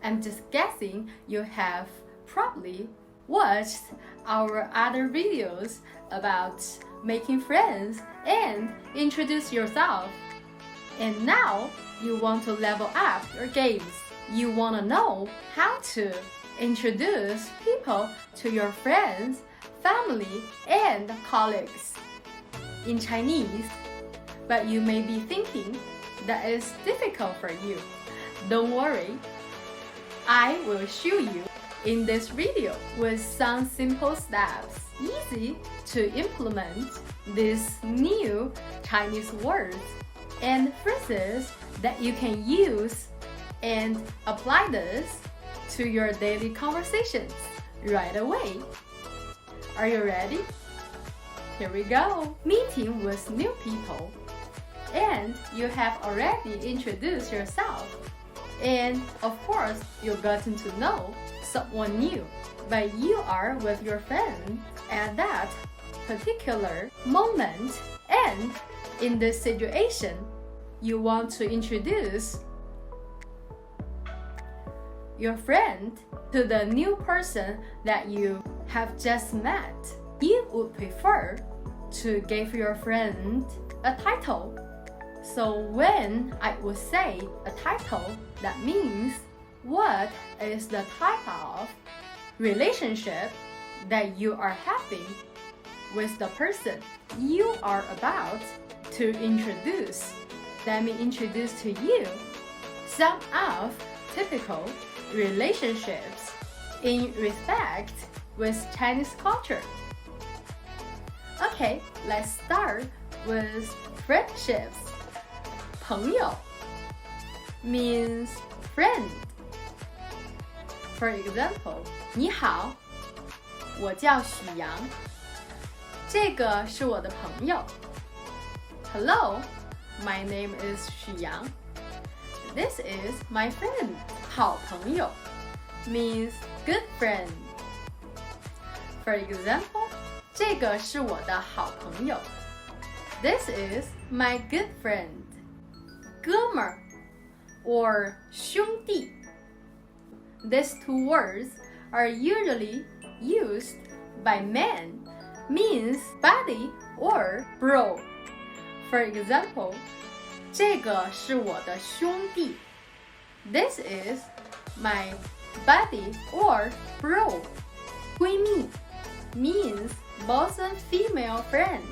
I'm just guessing you have probably watched our other videos about making friends and introduce yourself. And now you want to level up your games. You want to know how to introduce people to your friends, family, and colleagues in Chinese. But you may be thinking that is difficult for you. Don't worry. I will show you in this video with some simple steps, easy to implement these new Chinese words and phrases that you can use and apply this to your daily conversations right away. Are you ready? Here we go. Meeting with new people. And you have already introduced yourself. And of course, you've gotten to know someone new. But you are with your friend at that particular moment. And in this situation, you want to introduce your friend to the new person that you have just met. You would prefer to give your friend a title. So when I would say a title, that means what is the type of relationship that you are having with the person you are about to introduce. Let me introduce to you some of typical relationships in respect with Chinese culture. Okay, let's start with friendships. 朋友 means friend. For example, 你好，我叫许阳，这个是我的朋友。Hello, my name is 许阳。This is my friend. 好朋友 means good friend. For example, 这个是我的好朋友。This is my good friend. 哥们儿 or 兄弟. These two words are usually used by men, means buddy or bro. For example, 这个是我的兄弟。This is my buddy or bro. 闺蜜 means bosom female friend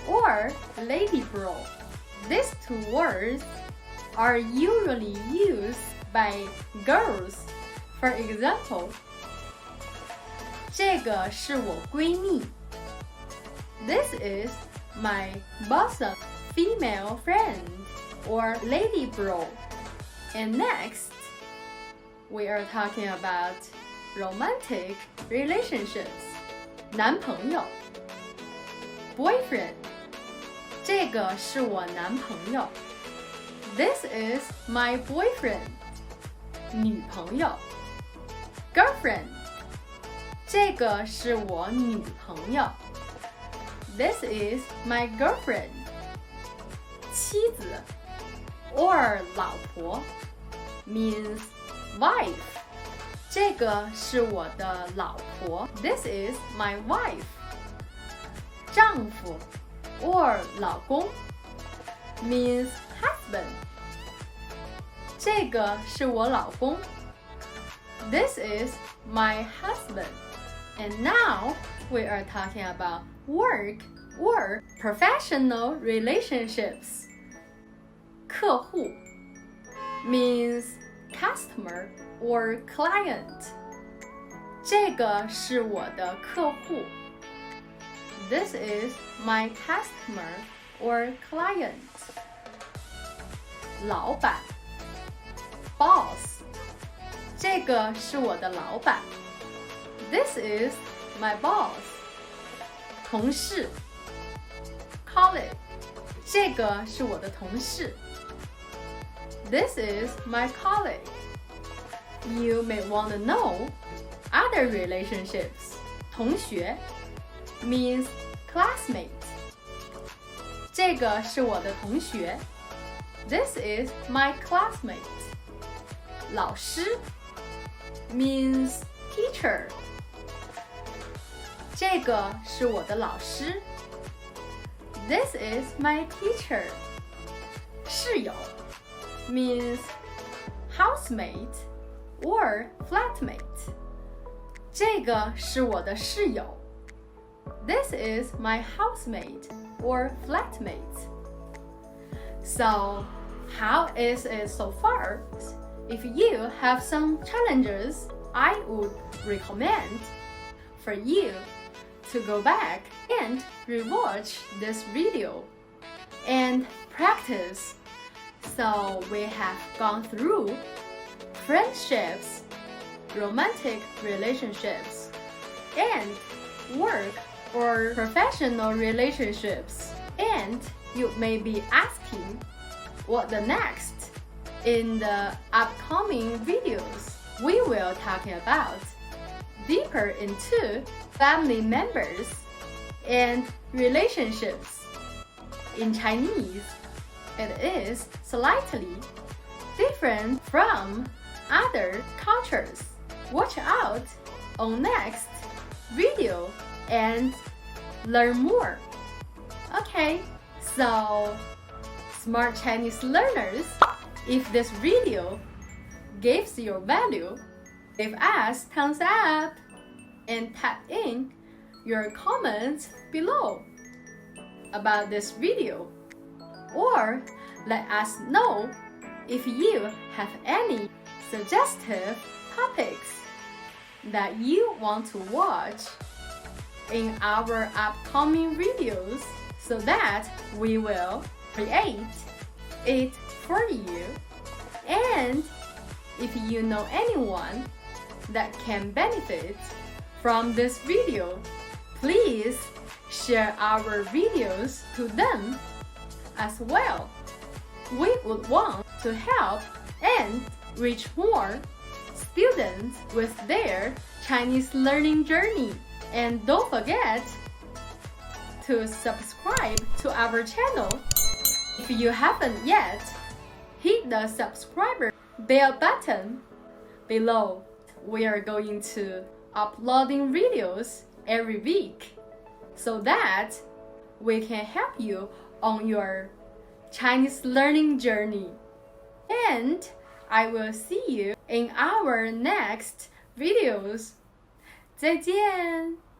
or lady bro. These two words are usually used by girls. For example, 这个是我闺蜜。This is my bosom female friend or lady bro. And next, we are talking about romantic relationships. 男朋友 boyfriend. 这个是我男朋友。This is my boyfriend. 女朋友 girlfriend. 这个是我女朋友。This is my girlfriend. 妻子 or 老婆 means wife. 这个是我的老婆。This is my wife. 丈夫 or 老公 means husband. 这个是我老公。This is my husband. And now we are talking about work or professional relationships. 客户 means customer or client. 这个是我的客户。This is my customer or client. 老板 boss. 这个是我的老板。This is my boss. 同事 colleague. 这个是我的同事。This is my colleague. You may want to know other relationships. 同学 means classmate. 这个是我的同学。This is my classmate. 老师 means teacher. 这个是我的老师。This is my teacher. 室友 means housemate or flatmate. 这个是我的室友。This is my housemate or flatmate. So, how is it so far? If you have some challenges, I would recommend for you to go back and rewatch this video and practice. So we have gone through friendships, romantic relationships, and work or professional relationships. And you may be asking, what the next? In the upcoming videos, we will talk about deeper into family members and relationships. In Chinese, it is slightly different from other cultures. Watch out on next video and learn more. Okay, so smart Chinese learners, if this video gives you value, give us thumbs up and type in your comments below about this video, or let us know if you have any suggestive topics that you want to watch in our upcoming videos so that we will create it for you. And if you know anyone that can benefit from this video, please share our videos to them as well. We would want to help and reach more students with their Chinese learning journey. And don't forget to subscribe to our channel. If you haven't yet, hit the subscriber bell button below. We are going to uploading videos every week so that we can help you on your Chinese learning journey. And I will see you in our next videos. 再见。